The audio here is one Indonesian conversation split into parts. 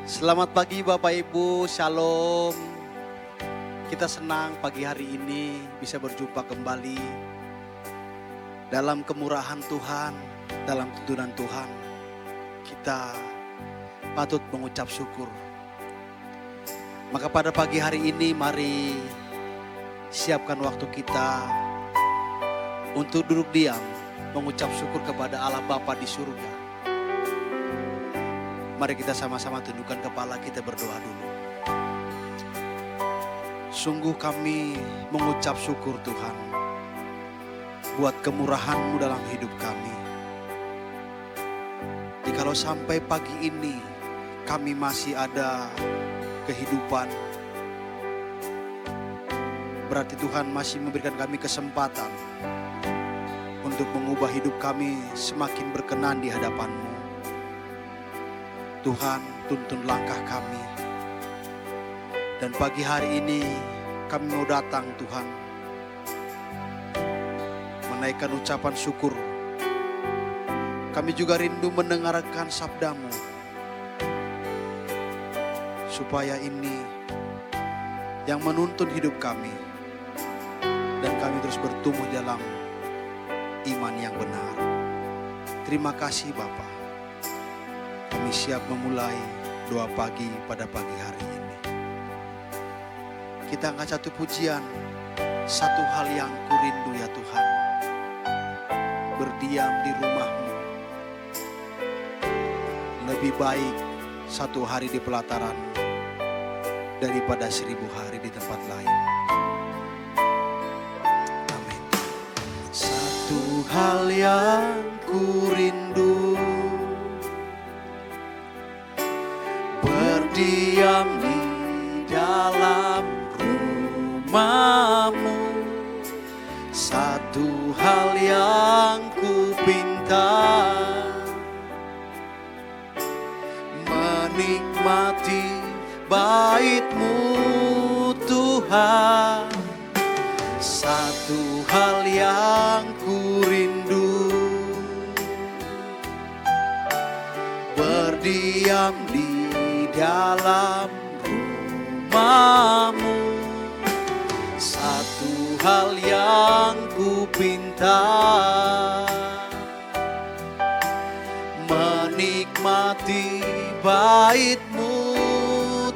Selamat pagi Bapak Ibu, Shalom. Kita senang pagi hari ini bisa berjumpa kembali dalam kemurahan Tuhan, dalam tuntunan Tuhan. Kita patut mengucap syukur. Maka pada pagi hari ini mari siapkan waktu kita untuk duduk diam, mengucap syukur kepada Allah Bapa di surga. Mari kita sama-sama tundukkan kepala, kita berdoa dulu. Sungguh kami mengucap syukur Tuhan buat kemurahan-Mu dalam hidup kami. Jikalau sampai pagi ini kami masih ada kehidupan, berarti Tuhan masih memberikan kami kesempatan untuk mengubah hidup kami semakin berkenan di hadapan-Mu. Tuhan, tuntun langkah kami. Dan pagi hari ini kami mau datang Tuhan, menaikkan ucapan syukur. Kami juga rindu mendengarkan sabda-Mu, supaya ini yang menuntun hidup kami, dan kami terus bertumbuh dalam iman yang benar. Terima kasih Bapa. Kami siap memulai doa pagi pada pagi hari ini. Kita angkat satu pujian, satu hal yang kurindu ya Tuhan, berdiam di rumah-Mu. Lebih baik satu hari di pelataran daripada 1000 hari di tempat lain. Amin. Satu hal yang kurindu, berdiam di dalam rumah-Mu. Satu hal yang kupinta, menikmati bait-Mu Tuhan. Satu hal yang kurindu, berdiam di dalam rumah-Mu. Satu hal yang kupinta, menikmati bait-Mu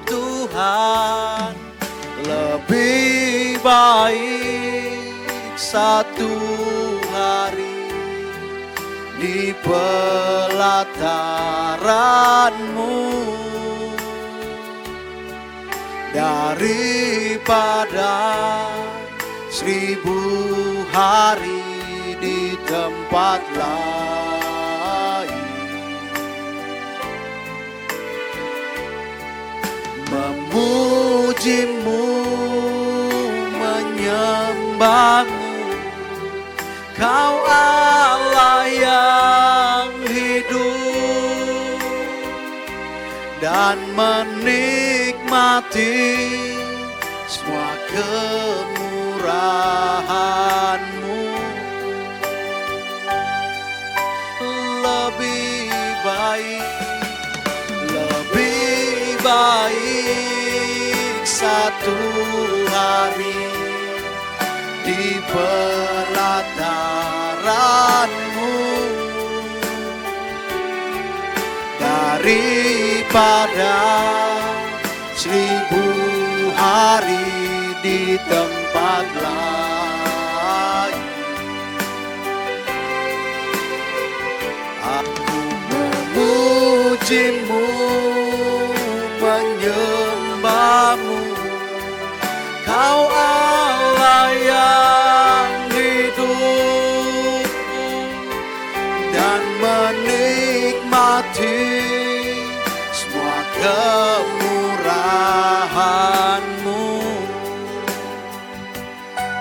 Tuhan. Lebih baik satu hari di pelataran-Mu daripada 1000 hari di tempat lain. Memuji-Mu, menyembah-Mu, Kau Allah yang hidup, dan menikmati semua kemurahan-Mu. Lebih baik satu hari di pelataran-Mu daripada 1000 hari di tempat lain. Aku memuji-Mu, menyembah-Mu, Kau Allah yang hidup, dan menikmati semua kemurahan-Mu.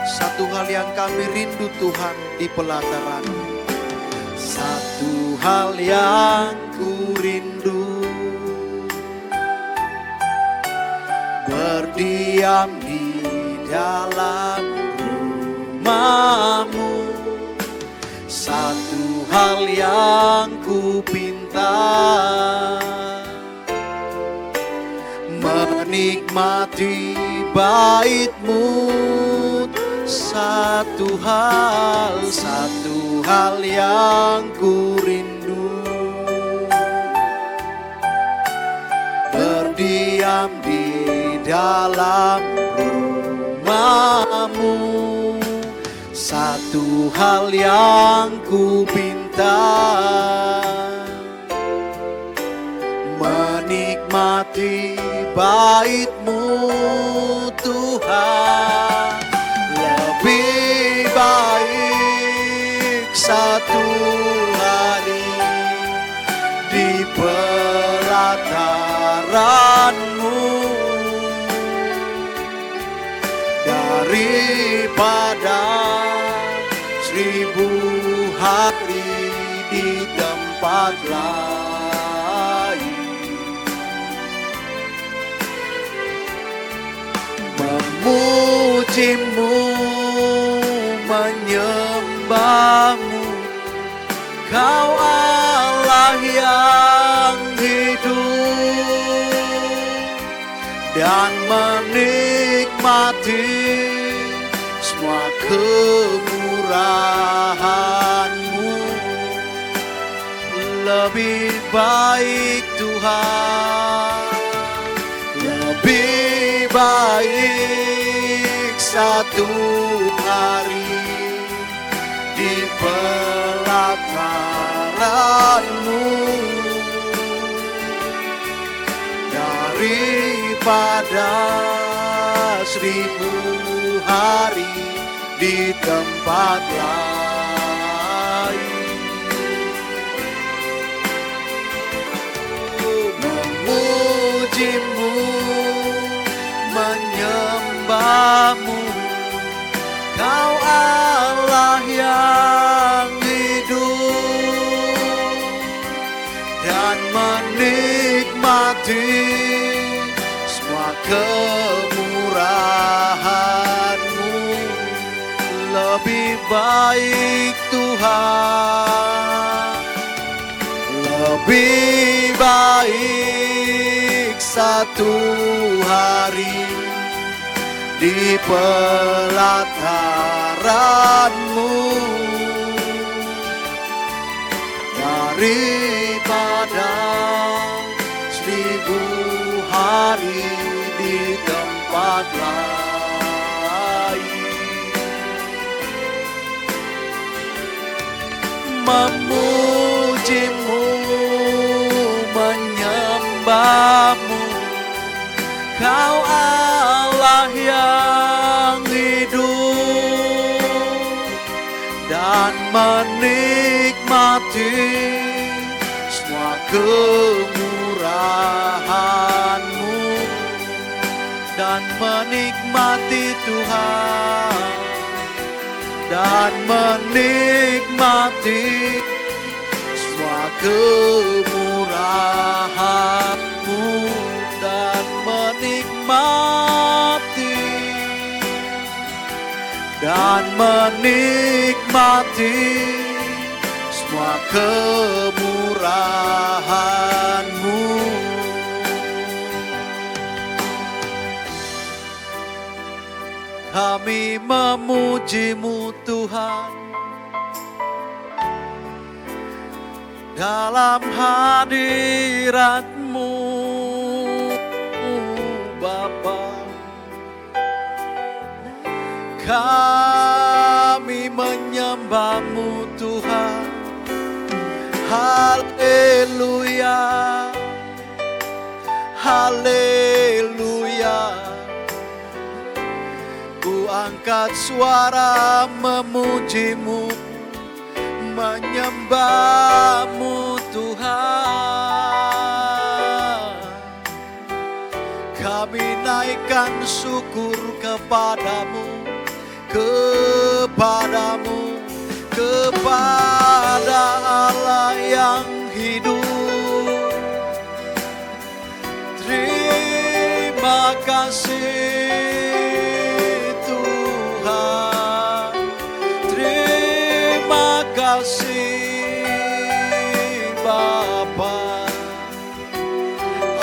Satu hal yang kami rindu Tuhan di pelataran, satu hal yang ku rindu, berdiam di dalam rumah-Mu. Satu hal yang ku pinta, menikmati bait-Mu. Satu hal yang ku rindu, berdiam di dalam rumah-Mu. Satu hal yang ku pinta, menikmati bait-Mu Tuhan. Lebih baik satu hari di pelataran-Mu daripada 1000 hari di tempat lain. Memuji-Mu, menyembah-Mu, Kau Allah yang hidup, dan menikmati semua kemurahan-Mu. Lebih baik Tuhan, lebih baik satu hari di pelataran-Mu daripada 1000 hari di tempat lain. Memuji-Mu, menyembah-Mu, Kau Allah yang hidup, dan menikmati semua kemurahan-Mu. Lebih baik Tuhan, lebih baik satu hari di pelataran-Mu daripada 1000 hari di tempat lain. Memuji-Mu, menyembah-Mu, Kau Allah yang hidup, dan menikmati semua kemurahan-Mu, dan menikmati Tuhan, dan menikmati semua kemurahan-Mu, dan menikmati, dan menikmati semua kemurahan-Mu. Kami memuji-Mu Tuhan, dalam hadirat-Mu Bapa. Kami menyembah-Mu Tuhan. Haleluya, haleluya. Ku angkat suara memuji-Mu, menyembah-Mu Tuhan. Kami naikkan syukur kepadamu, kepadamu, kepada Allah yang hidup. Terima kasih Tuhan, terima kasih Bapa,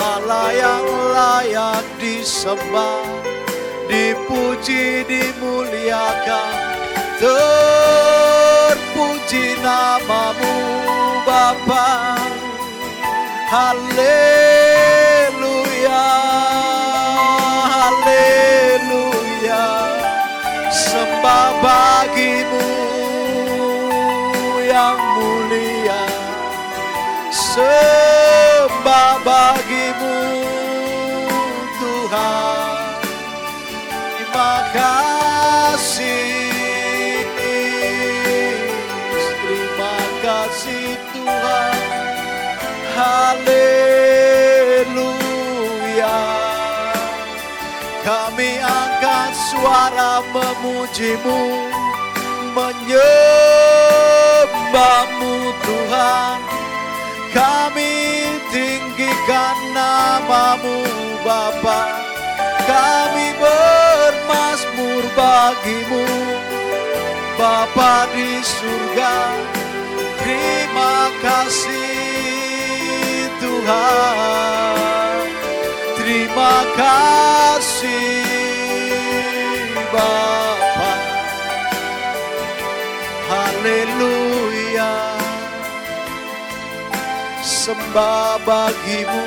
Allah yang layak disembah, dipuji, dimuliakan. Terpuji namamu Bapa. Haleluya, haleluya. Sembah bagimu yang mulia, sembah bagimu Tuhan. Terima kasih, terima kasih Tuhan. Haleluya. Kami angkat suara memujimu, menyembahmu Tuhan. Kami tinggikan namamu Bapa. Kami bermazmur bagimu Bapa di surga. Terima kasih Tuhan. Terima kasih Bapa. Haleluya. Sembah bagimu,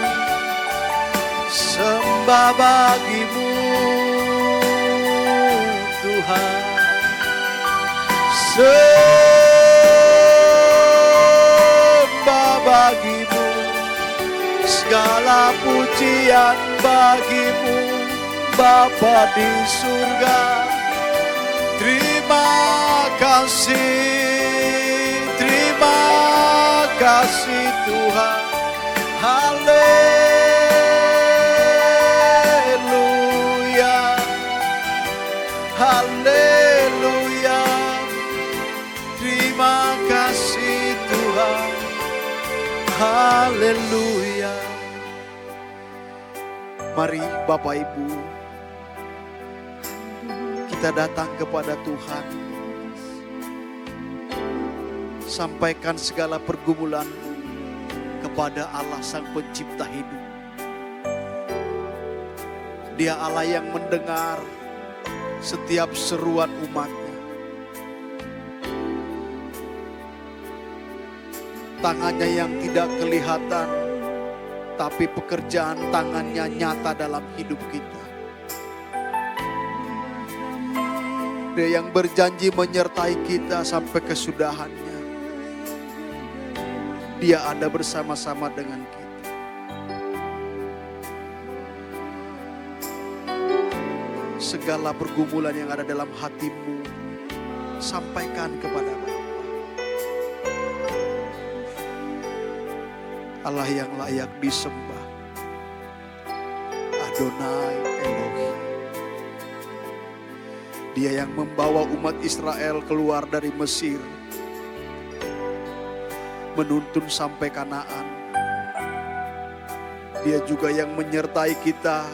sembah bagimu Tuhan. Sembah bagimu, segala pujian bagimu Bapa di surga. Terima kasih, terima kasih Tuhan. Haleluya, haleluya. Terima kasih Tuhan. Haleluya. Mari Bapak Ibu, kita datang kepada Tuhan. Sampaikan segala pergumulanmu kepada Allah Sang Pencipta hidup. Dia Allah yang mendengar setiap seruan umatnya. Tangannya yang tidak kelihatan, tapi pekerjaan tangannya nyata dalam hidup kita. Dia yang berjanji menyertai kita sampai kesudahannya. Dia ada bersama-sama dengan kita. Segala pergumulan yang ada dalam hatimu, sampaikan kepada Bapa. Allah yang layak disembah, Adonai Elohim. Dia yang membawa umat Israel keluar dari Mesir, menuntun sampai Kanaan. Dia juga yang menyertai kita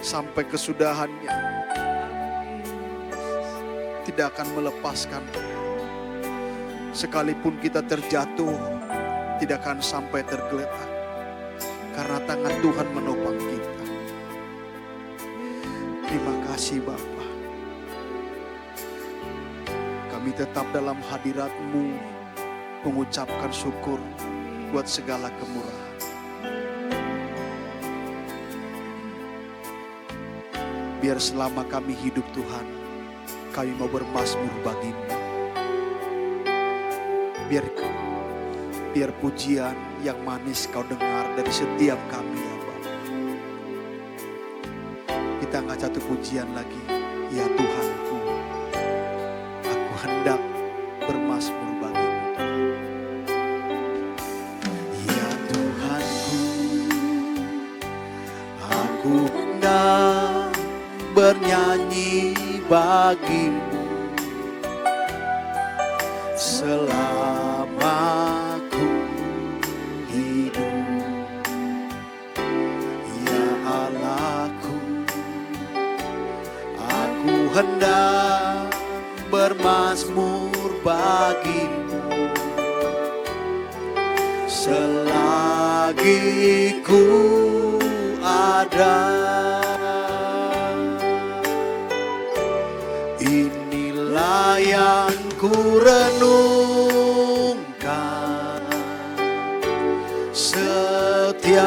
sampai kesudahannya. Tidak akan melepaskan. Sekalipun kita terjatuh, tidak akan sampai tergeletak. Karena tangan Tuhan menopang kita. Terima kasih Bapa. Kami tetap dalam hadirat-Mu, mengucapkan syukur buat segala kemurahan. Biar selama kami hidup Tuhan, kami mau bermazmur bagimu. Biar pujian yang manis Kau dengar dari setiap kami ya Bapa. Kita angkat satu pujian lagi. Ya Tuhanku, aku hendak bermazmur bagimu. Ya Tuhanku, aku hendak bernyanyi bagimu selama ku hidup. Ya Allahku, aku hendak bermazmur bagimu selagi ku ada. Inilah yang ku renungkan setiap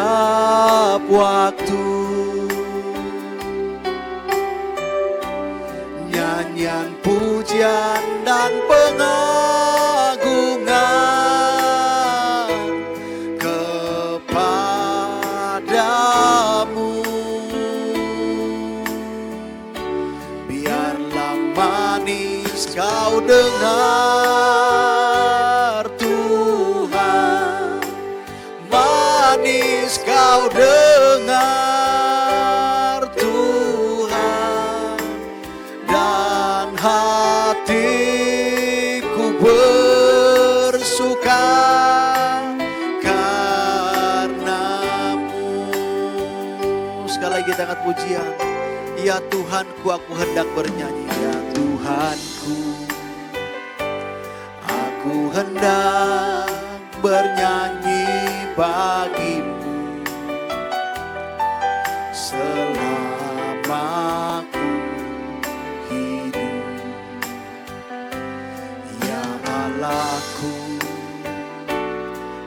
waktu. Nyanyian pujian dan pengagungan kepadamu. Biarlah manis kau dengar Tuhan, manis kau dengar Tuhan, dan hatiku bersuka karenamu. Sekali lagi kita angkat pujian. Ya Tuhanku, aku hendak bernyanyi. Ya Tuhanku, aku hendak bernyanyi bagimu selama ku hidup. Ya Allahku,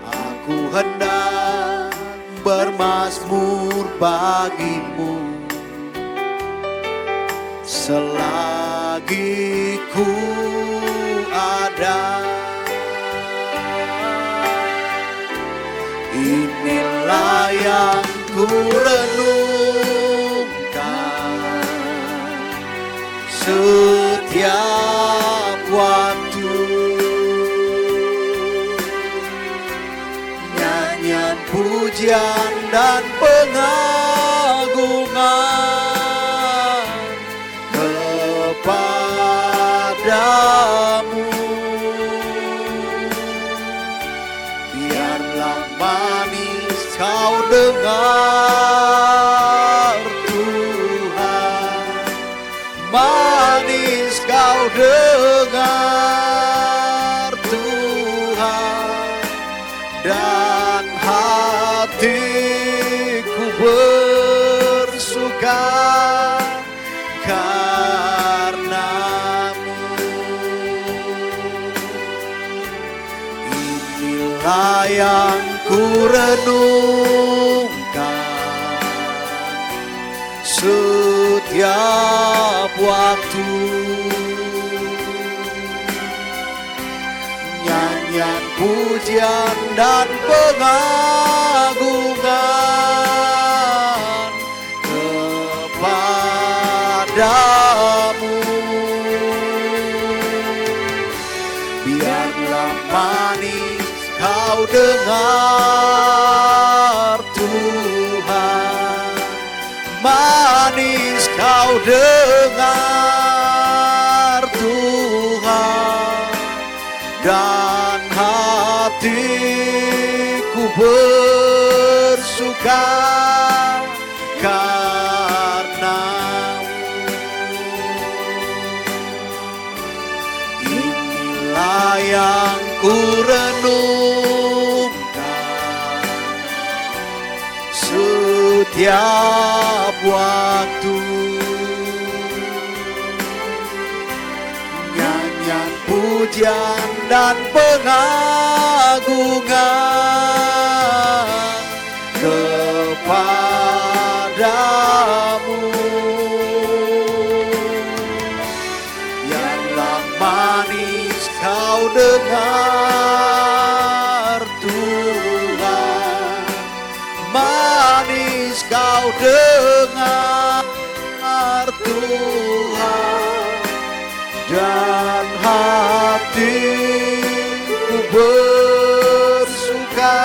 aku hendak bermazmur bagimu selagi ku ada. Inilah yang ku renungkan setiap waktu. Nyanyian pujian dan pengagungan kepadamu. Biarlah manis kau dengar Tuhan, manis kau dengar Tuhan, dan hatiku bersuka karenamu. Inilah yang ku renungkan setiap waktu. Nyanyian pujian dan pengagungan kepadamu. Biarlah manis kau dengar Tuhan, manis kau dengar Tuhan, dan hatiku bersuka karenamu. Inilah yang ku renungkan setiap waktu. Nyanyian pujian dan pengagungan kepadamu. Biarlah manis kau dengar Tuhan, manis kau dengar Tuhan, dan hatiku bersuka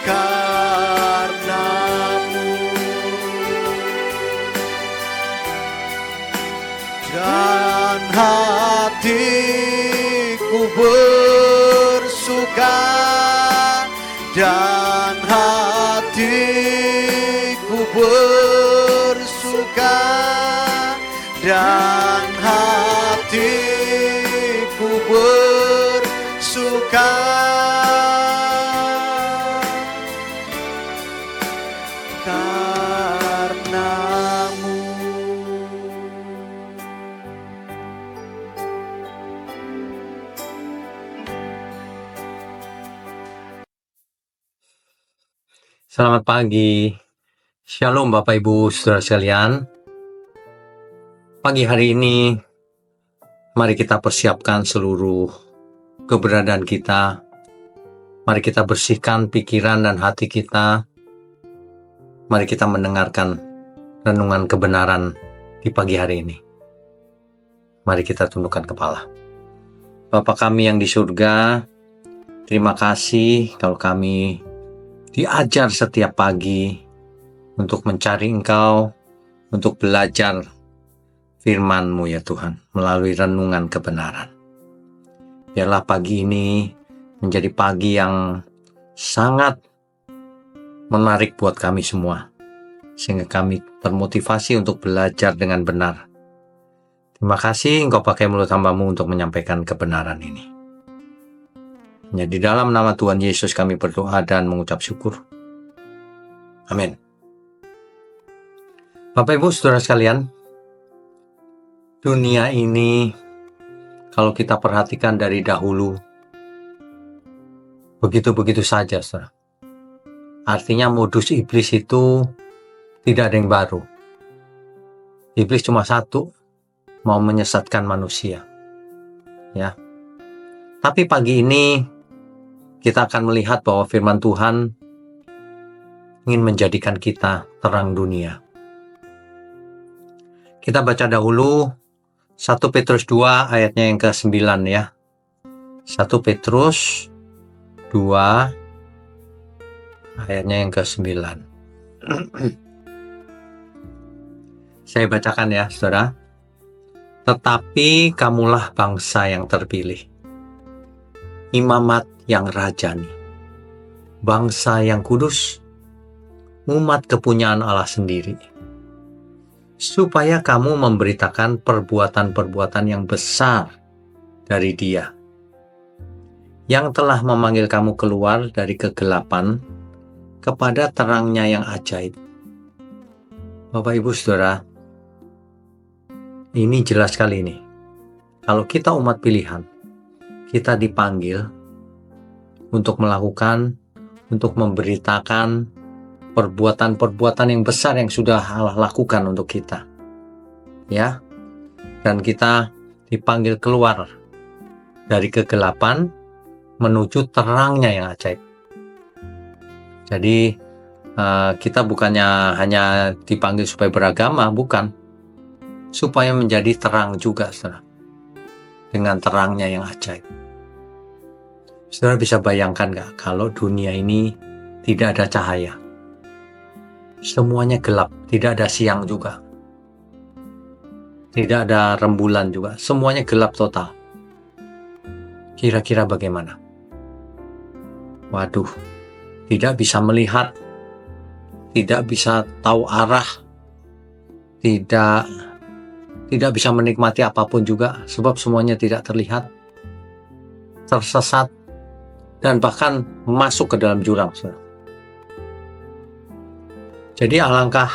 karenamu. Dan hatiku bersuka, dan hatiku bersuka, dan hatiku bersuka karenamu. Selamat pagi. Shalom Bapak Ibu Saudara sekalian. Pagi hari ini mari kita persiapkan seluruh keberadaan kita. Mari kita bersihkan pikiran dan hati kita. Mari kita mendengarkan renungan kebenaran di pagi hari ini. Mari kita tundukkan kepala. Bapa kami yang di surga, terima kasih kalau kami diajar setiap pagi untuk mencari Engkau, untuk belajar firman-Mu ya Tuhan, melalui renungan kebenaran. Biarlah pagi ini menjadi pagi yang sangat menarik buat kami semua, sehingga kami termotivasi untuk belajar dengan benar. Terima kasih Engkau pakai mulut hamba-Mu untuk menyampaikan kebenaran ini. Hanya di dalam nama Tuhan Yesus kami berdoa dan mengucap syukur. Amin. Bapak Ibu Saudara sekalian, dunia ini kalau kita perhatikan dari dahulu, begitu-begitu saja, saudara. Artinya modus iblis itu tidak ada yang baru. Iblis cuma satu, mau menyesatkan manusia. Ya. Tapi pagi ini kita akan melihat bahwa firman Tuhan ingin menjadikan kita terang dunia. Kita baca dahulu 1 Petrus 2 ayatnya yang ke-9 ya. 1 Petrus 2 ayatnya yang ke-9. Saya bacakan ya, saudara. Tetapi kamulah bangsa yang terpilih, imamat yang rajani, bangsa yang kudus, umat kepunyaan Allah sendiri, supaya kamu memberitakan perbuatan-perbuatan yang besar dari Dia, yang telah memanggil kamu keluar dari kegelapan kepada terangnya yang ajaib. Bapak Ibu Saudara, ini jelas sekali ini. Kalau kita umat pilihan, kita dipanggil untuk melakukan, untuk memberitakan perbuatan-perbuatan yang besar yang sudah Allah lakukan untuk kita. Ya. Dan kita dipanggil keluar dari kegelapan menuju terangnya yang ajaib. Jadi kita bukannya hanya dipanggil supaya beragama, bukan. Supaya menjadi terang juga, saudara. Dengan terangnya yang ajaib. Saudara bisa bayangkan gak kalau dunia ini tidak ada cahaya? Semuanya gelap, tidak ada siang juga. Tidak ada rembulan juga, semuanya gelap total. Kira-kira bagaimana? Waduh, tidak bisa melihat, tidak bisa tahu arah, tidak bisa menikmati apapun juga, sebab semuanya tidak terlihat, tersesat, dan bahkan masuk ke dalam jurang. Jadi alangkah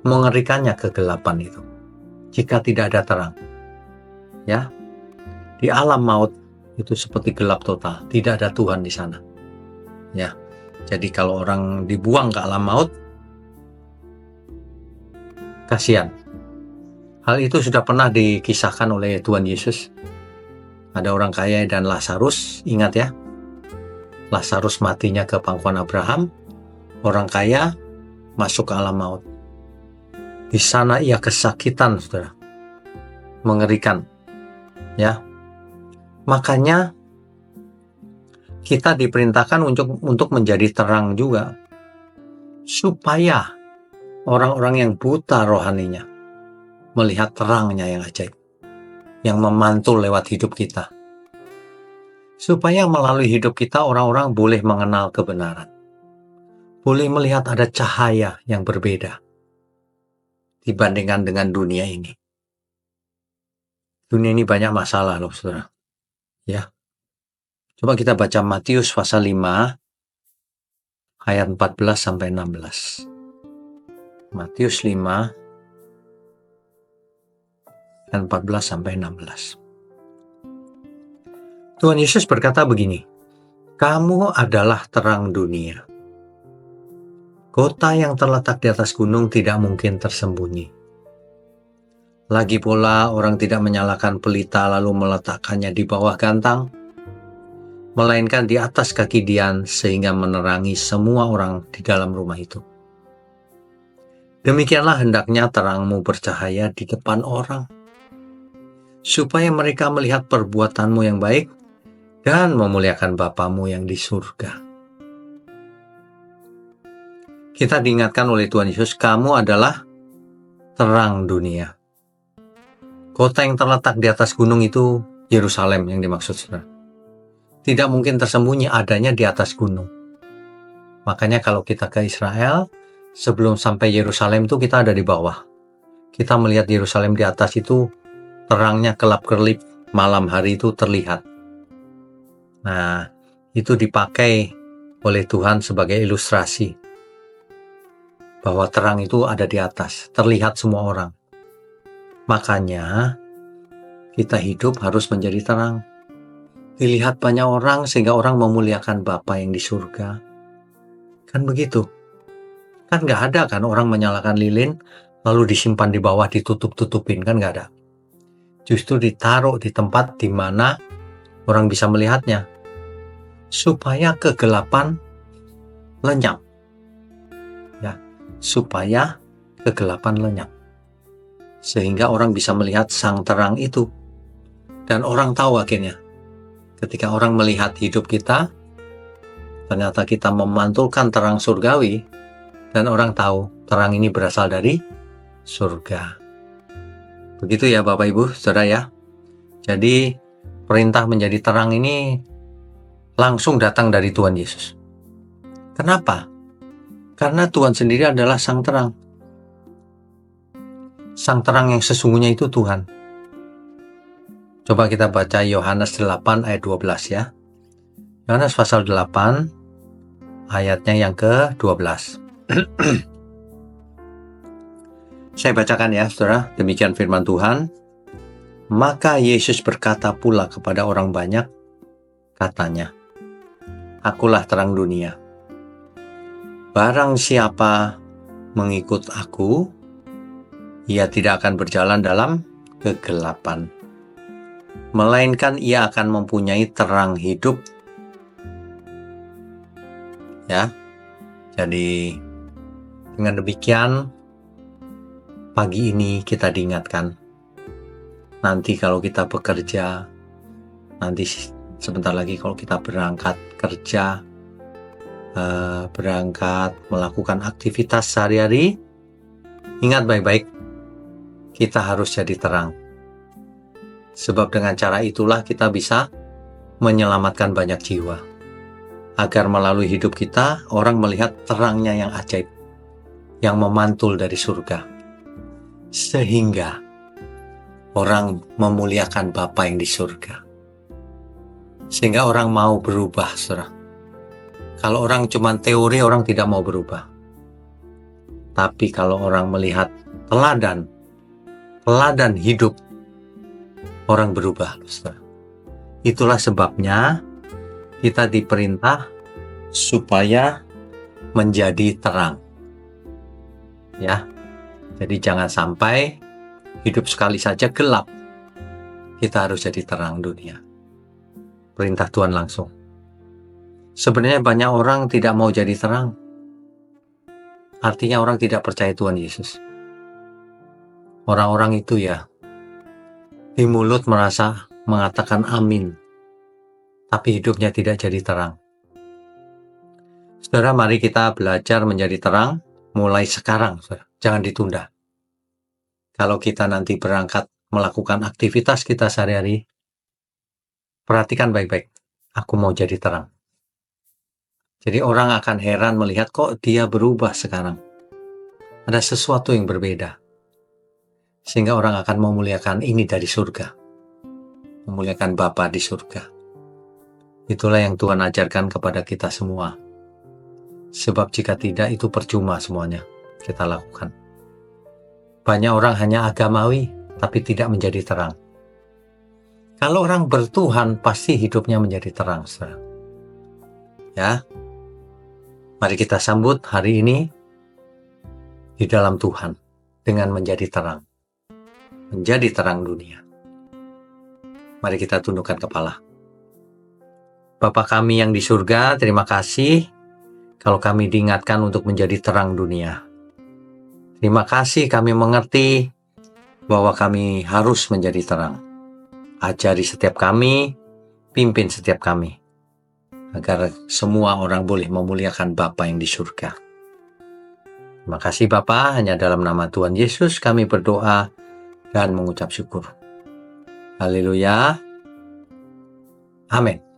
mengerikannya kegelapan itu, jika tidak ada terang. Ya, di alam maut itu seperti gelap total, tidak ada Tuhan di sana. Ya, jadi kalau orang dibuang ke alam maut, kasihan. Hal itu sudah pernah dikisahkan oleh Tuhan Yesus. Ada orang kaya dan Lazarus, ingat ya. Lazarus matinya ke pangkuan Abraham, orang kaya masuk ke alam maut. Di sana ia kesakitan, saudara. Mengerikan. Ya. Makanya kita diperintahkan untuk menjadi terang juga. Supaya orang-orang yang buta rohaninya melihat terangnya yang ajaib, yang memantul lewat hidup kita. Supaya melalui hidup kita orang-orang boleh mengenal kebenaran. Boleh melihat ada cahaya yang berbeda dibandingkan dengan dunia ini. Dunia ini banyak masalah loh, saudara. Ya. Coba kita baca Matius pasal 5 ayat 14 sampai 16. Matius 5 ayat 14 sampai 16. Tuhan Yesus berkata begini, "Kamu adalah terang dunia. Kota yang terletak di atas gunung tidak mungkin tersembunyi. Lagi pula orang tidak menyalakan pelita lalu meletakkannya di bawah gantang, melainkan di atas kaki dian sehingga menerangi semua orang di dalam rumah itu. Demikianlah hendaknya terangmu bercahaya di depan orang, supaya mereka melihat perbuatanmu yang baik dan memuliakan Bapamu yang di surga. Kita diingatkan oleh Tuhan Yesus, kamu adalah terang dunia. Kota yang terletak di atas gunung itu Yerusalem yang dimaksud, saudara. Tidak mungkin tersembunyi, adanya di atas gunung. Makanya kalau kita ke Israel, sebelum sampai Yerusalem itu kita ada di bawah. Kita melihat Yerusalem di atas itu terangnya kelap-kelip, malam hari itu terlihat. Nah, itu dipakai oleh Tuhan sebagai ilustrasi bahwa terang itu ada di atas, terlihat semua orang. Makanya kita hidup harus menjadi terang. Dilihat banyak orang sehingga orang memuliakan Bapa yang di surga. Kan begitu. Kan gak ada kan orang menyalakan lilin lalu disimpan di bawah, ditutup-tutupin, kan gak ada. Justru ditaruh di tempat di mana orang bisa melihatnya, supaya kegelapan lenyap. Ya, supaya kegelapan lenyap. Sehingga orang bisa melihat sang terang itu. Dan orang tahu akhirnya, ketika orang melihat hidup kita, ternyata kita memantulkan terang surgawi, dan orang tahu terang ini berasal dari surga. Begitu ya Bapak Ibu, Saudara ya. Jadi perintah menjadi terang ini langsung datang dari Tuhan Yesus. Kenapa? Karena Tuhan sendiri adalah sang terang. Sang terang yang sesungguhnya itu Tuhan. Coba kita baca Yohanes 8 ayat 12 ya. Yohanes pasal 8 ayatnya yang ke-12. Saya bacakan ya saudara, demikian firman Tuhan. Maka Yesus berkata pula kepada orang banyak, katanya, Akulah terang dunia. Barang siapa mengikut aku, ia tidak akan berjalan dalam kegelapan, melainkan ia akan mempunyai terang hidup. Ya, jadi dengan demikian pagi ini kita diingatkan, nanti kalau kita bekerja, nanti sebentar lagi kalau kita berangkat kerja, berangkat melakukan aktivitas sehari-hari, ingat baik-baik, kita harus jadi terang. Sebab dengan cara itulah kita bisa menyelamatkan banyak jiwa. Agar melalui hidup kita, orang melihat terangnya yang ajaib, yang memantul dari surga. Sehingga orang memuliakan Bapa yang di surga. Sehingga orang mau berubah, saudara. Kalau orang cuma teori, orang tidak mau berubah. Tapi kalau orang melihat teladan hidup, orang berubah, saudara. Itulah sebabnya kita diperintah supaya menjadi terang. Ya. Jadi jangan sampai hidup sekali saja gelap. Kita harus jadi terang dunia. Perintah Tuhan langsung. Sebenarnya banyak orang tidak mau jadi terang. Artinya orang tidak percaya Tuhan Yesus. Orang-orang itu ya, di mulut merasa mengatakan amin, tapi hidupnya tidak jadi terang. Saudara, mari kita belajar menjadi terang mulai sekarang, saudara. Jangan ditunda. Kalau kita nanti berangkat melakukan aktivitas kita sehari-hari, perhatikan baik-baik, aku mau jadi terang. Jadi orang akan heran melihat kok dia berubah sekarang. Ada sesuatu yang berbeda. Sehingga orang akan memuliakan ini dari surga. Memuliakan Bapa di surga. Itulah yang Tuhan ajarkan kepada kita semua. Sebab jika tidak, itu percuma semuanya kita lakukan. Banyak orang hanya agamawi, tapi tidak menjadi terang. Kalau orang bertuhan, pasti hidupnya menjadi terang. Ya, mari kita sambut hari ini di dalam Tuhan dengan menjadi terang dunia. Mari kita tundukkan kepala. Bapa kami yang di surga, terima kasih kalau kami diingatkan untuk menjadi terang dunia. Terima kasih kami mengerti bahwa kami harus menjadi terang. Ajari setiap kami, pimpin setiap kami, agar semua orang boleh memuliakan Bapa yang di surga. Terima kasih Bapa, hanya dalam nama Tuhan Yesus kami berdoa dan mengucap syukur. Haleluya. Amin.